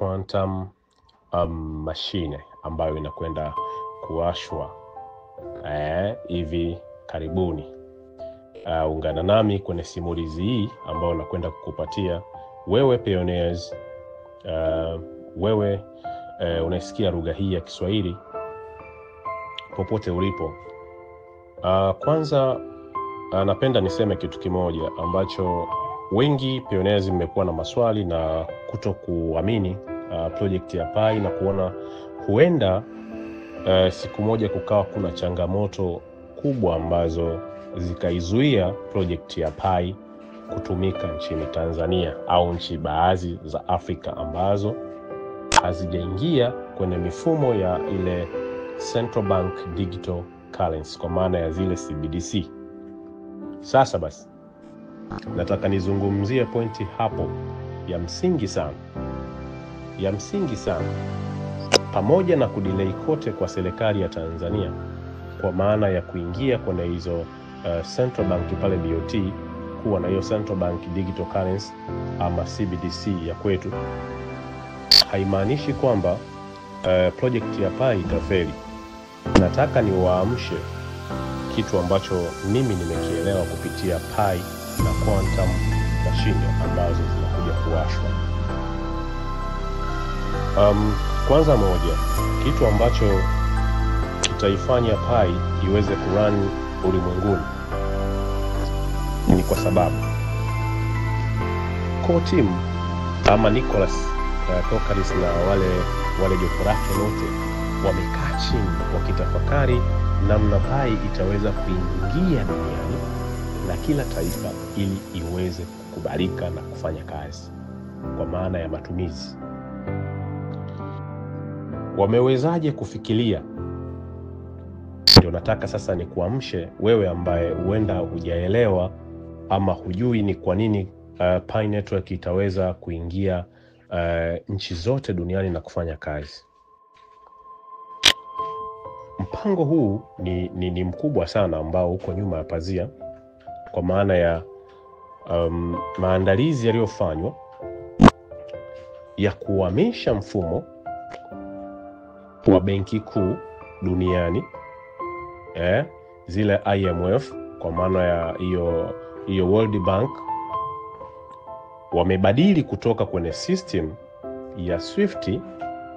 quantum machine ambayo inakwenda kuwashwa hivi karibuni. Ungana nami kwenye simulizi hii ambayo nakwenda kukupatia wewe pioneers, wewe unaisikia lugha hii ya Kiswahili popote ulipo. Kwanza napenda niseme kitu kimoja ambacho wengi pioneers mmekuwa na maswali na kutokuamini project ya Pi, na kuona huenda siku moja kukawa kuna changamoto kubwa ambazo zikaizuia project ya Pi kutumika nchini Tanzania au nchi baadhi za Afrika ambazo hazijaingia kwenye mifumo ya ile Central Bank Digital Currency, kwa maana ya zile CBDC. Sasa basi nataka nizungumzie pointi hapo ya msingi sana, pamoja na kudelay kote kwa serikali ya Tanzania kwa maana ya kuingia kwenye hizo Central Bank pale BOT, kuwa na hiyo Central Bank Digital Currency ama CBDC ya kwetu, haimaanishi kwamba project ya Pi itafeli. Nataka niwaamshe kitu ambacho mimi nimekielewa kupitia Pi na quantum machine ambazo zinakuja kuwashwa. Kwanza moja, kitu ambacho kitaifanya Pi iweze kurun ulimwenguni ni kwa sababu core team ama Nicholas Kokaris na wale jopo lake wote wamekaa chini wakitafakari namna Pi itaweza kuingia duniani na kila taifa ili iweze kukubalika na kufanya kazi kwa maana ya matumizi. Wamewezaje kufikiria? Ndio nataka sasa ni kuamshe wewe ambaye huenda hujaelewa ama hujui ni kwa nini Pi Network itaweza kuingia nchi zote duniani na kufanya kazi. Mpango huu ni mkubwa sana ambao uko nyuma ya pazia, kwa maana ya maandalizi yaliyofanywa ya kuhamisha mfumo wa benki kuu duniani, zile IMF kwa maana ya hiyo World Bank, wamebadili kutoka kwenye system ya Swift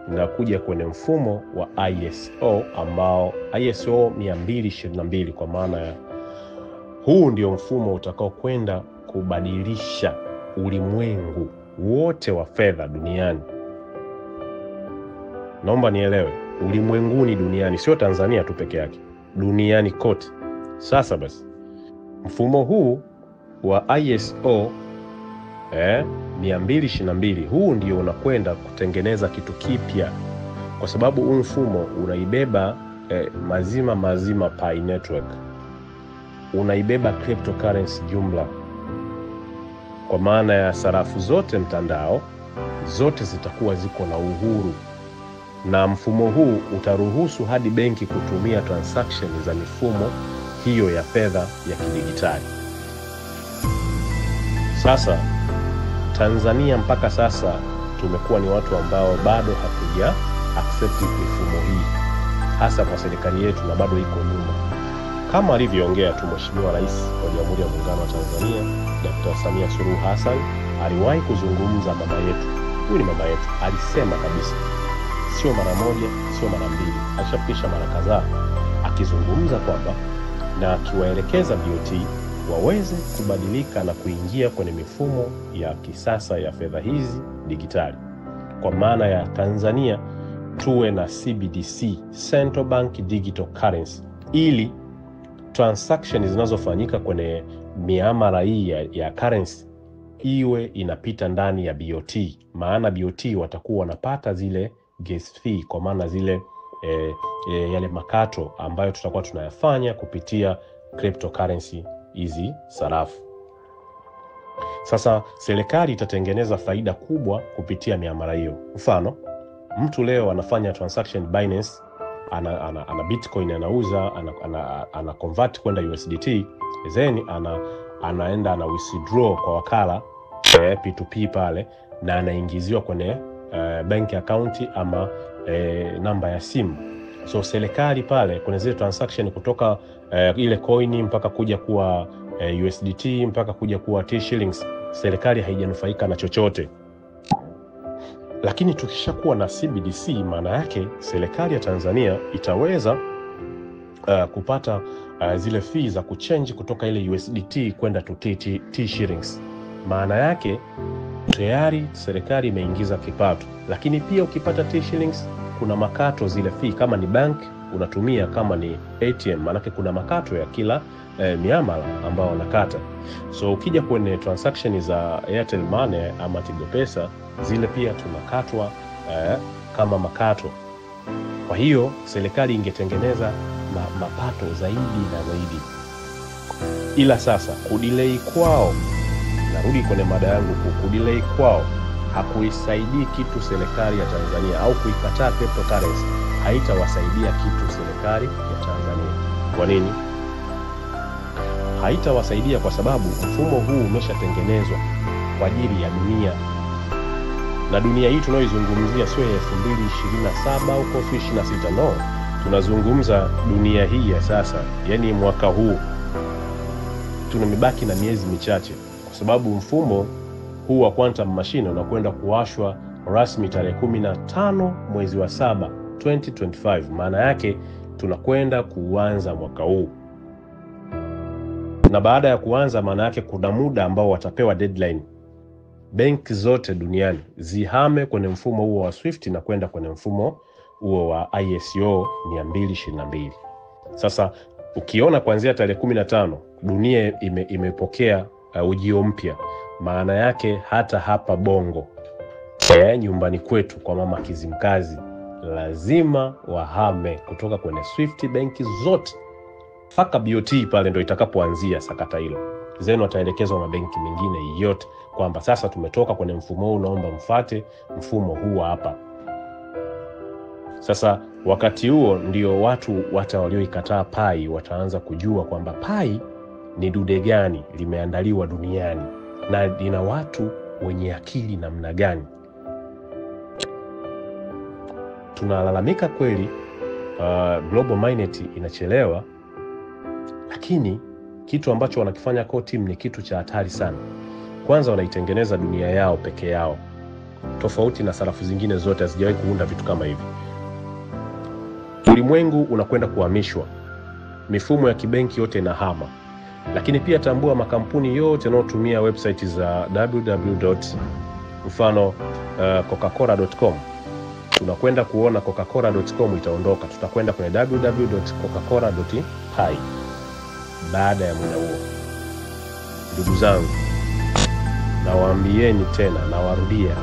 na kuja kwenye mfumo wa ISO ambao ISO 222, kwa maana ya huu ndio mfumo utakao kwenda kubadilisha ulimwengu wote wa fedha duniani. Naomba nielewe, ulimwenguni duniani, sio Tanzania tu peke yake, duniani kote. Sasa basi mfumo huu wa ISO 222 huu ndio unakwenda kutengeneza kitu kipya, kwa sababu huu mfumo unaibeba mazima Pi Network, unaibeba cryptocurrency jumla, kwa maana ya sarafu zote mtandao zote zitakuwa ziko na uhuru, na mfumo huu utaruhusu hadi benki kutumia transaction za mifumo hiyo ya fedha ya kidigitali. Sasa Tanzania mpaka sasa tumekuwa ni watu ambao bado hatuja accept mifumo hii, hasa kwa serikali yetu, na bado iko nyuma. Kama alivyoongea tu Mheshimiwa Rais wa Jamhuri ya Muungano wa Tanzania Dr. Samia Suluhu Hassan, aliwahi kuzungumza mama yetu, huyu ni mama yetu, alisema kabisa, sio mara moja, sio mara mbili, alishafikisha mara kadhaa akizungumza kwamba na akiwaelekeza BOT waweze kubadilika na kuingia kwenye mifumo ya kisasa ya fedha hizi digitali, kwa maana ya Tanzania tuwe na CBDC, Central Bank Digital Currency, ili transaction zinazofanyika kwenye miamala hii ya currency iwe inapita ndani ya BOT. Maana BOT watakuwa wanapata zile gas fee, kwa maana zile yale makato ambayo tutakuwa tunayafanya kupitia cryptocurrency hizi sarafu. Sasa serikali itatengeneza faida kubwa kupitia miamala hiyo. Mfano, mtu leo anafanya transaction Binance, ana Bitcoin anauza, ana convert kwenda USDT, then anaenda ana withdraw kwa wakala P2P pale, na anaingiziwa bank account ama namba ya simu. So serikali pale kuna zile transaction kutoka ile coin mpaka kuja kuwa USDT mpaka kuja kuwa T-shillings, serikali haijanufaika na chochote. Lakini tukishakuwa na CBDC, maana yake serikali ya Tanzania itaweza kupata zile fees za kuchange kutoka ile USDT kwenda to T-shillings. Maana yake tayari serikali imeingiza kipato. Lakini pia ukipata T-shillings kuna makato zile fee, kama ni bank unatumia, kama ni ATM, maana yake kuna makato ya kila miamala ambao wanakata. So ukija kwenye transaction za Airtel Money ama Tigo Pesa, zile pia tunakatwa kama makato. Kwa hiyo serikali ingetengeneza mapato zaidi na zaidi. Ila sasa kudelay kwao, narudi kwenye mada yangu, kudelay kwao hakuisaidii kitu serikali ya Tanzania, au kuikataa cryptocurrency haitawasaidia kitu serikali ya Tanzania. Kwa nini? Haitawasaidia kwa sababu mfumo huu umeshatengenezwa kwa ajili ya dunia. Na dunia hii tunayoizungumzia sio ya 2027 au 2026, no. Tunazungumza dunia hii ya sasa, yani mwaka huu. Tunamibaki na miezi michache, kwa sababu mfumo huu wa quantum machine unakwenda kuwashwa rasmi tarehe 15 mwezi wa 7 2025. Maana yake tunakwenda kuanza mwaka huu. Na baada ya kuanza, maana yake kuna muda ambao watapewa deadline. Benki zote duniani zihame kwenye mfumo huo wa Swift na kwenda kwenye mfumo huo wa ISO 222. Sasa ukiona kuanzia tarehe 15 dunia imepokea ujio mpya, maana yake hata hapa Bongo nyumbani kwetu kwa mama Kizimkazi lazima wahame kutoka kwenye Swift benki zote. Faka BOT pale ndo itakapoanzia sakata hilo. Zenu wataelekezwa na benki mengine yote kwamba sasa tumetoka kwenye mfumo huu, naomba mfuate mfumo huu hapa. Sasa wakati huo ndio watu walioikataa Pi wataanza kujua kwamba Pi ni dude gani limeandaliwa duniani na lina watu wenye akili namna gani. Tunalalamika kweli Global Mainnet inachelewa, lakini kitu ambacho wanakifanya core team ni kitu cha hatari sana. Kwanza wanaitengeneza dunia yao peke yao, tofauti na sarafu zingine zote hazijawahi kuunda vitu kama hivi. Ulimwengu unakwenda kuhamishwa, mifumo ya kibenki yote inahama. Lakini pia tambua makampuni yote yanayotumia website za www.coca-cola.com. Tunakwenda kuona coca-cola.com itaondoka, tutakwenda kwenye www.coca-cola.pi baada ya muda huo. Ndugu zangu, nawaambieni tena, nawarudia,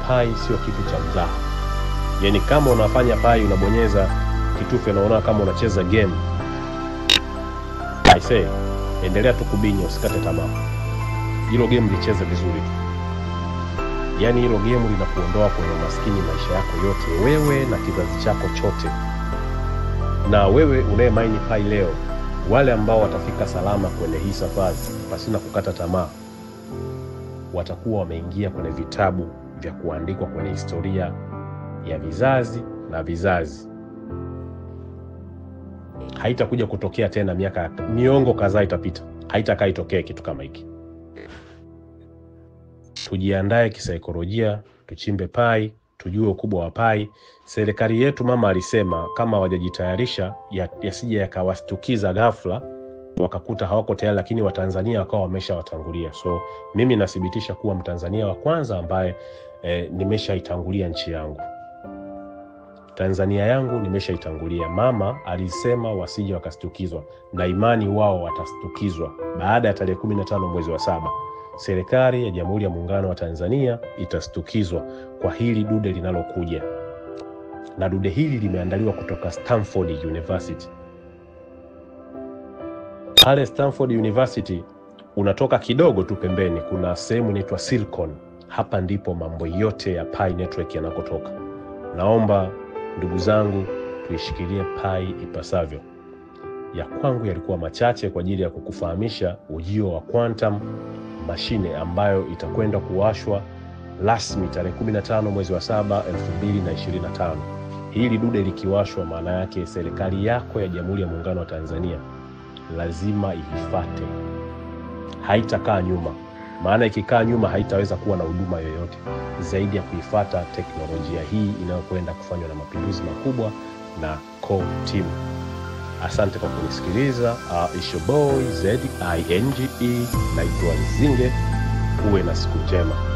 Pi sio kitu cha mzaha. Yani kama unafanya Pi unabonyeza kitufe na unaona kama unacheza game, I say endelea tu kubinya, usikate tamaa. Hilo game licheze vizuri tu. Yani hilo game linakuondoa kwenye maskini maisha yako yote, wewe na kizazi chako chote. Na wewe unayemine Pi leo, wale ambao watafika salama kwenye hii safari pasina kukata tamaa, watakuwa wameingia kwenye vitabu vya kuandikwa kwenye historia ya vizazi na vizazi. Haitakuja kutokea tena, miongo kadhaa itapita, haitakaa itokee kitu kama hiki. Tujiandae kisaikolojia, tuchimbe Pi, tujue ukubwa wa Pi. Serikali yetu mama alisema kama hawajajitayarisha yasije yakawastukiza ghafla wakakuta hawako tayari, lakini Watanzania wakawa wameshawatangulia. So mimi nathibitisha kuwa Mtanzania wa kwanza ambaye nimeshaitangulia nchi yangu. Tanzania yangu nimeshaitangulia. Mama alisema wasije wakastukizwa, na imani wao watastukizwa. Baada ya tarehe 15 mwezi wa 7, serikali ya Jamhuri ya Muungano wa Tanzania itastukizwa kwa hili dude linalokuja. Na dude hili limeandaliwa kutoka Stanford University. Pale Stanford University unatoka kidogo tu pembeni kuna sehemu inaitwa Silicon. Hapa ndipo mambo yote ya Pi network yanakotoka. Naomba ndugu zangu tuishikilie Pi ipasavyo. Ya kwangu yalikuwa machache kwa ajili ya kukufahamisha ujio wa quantum machine ambayo itakwenda kuwashwa rasmi tarehe 15 mwezi wa 7 2025. Hili dude likiwashwa, maana yake serikali yako ya Jamhuri ya Muungano wa Tanzania lazima ifuate, haitakaa nyuma. Maana ikikaa nyuma haitaweza kuwa na huduma yoyote zaidi ya kuifuata teknolojia hii inayokwenda kufanywa na mapinduzi makubwa na Core Team. Asante kwa kunisikiliza. It's your boy ZINGE, naitwa Zinge. Uwe na siku njema.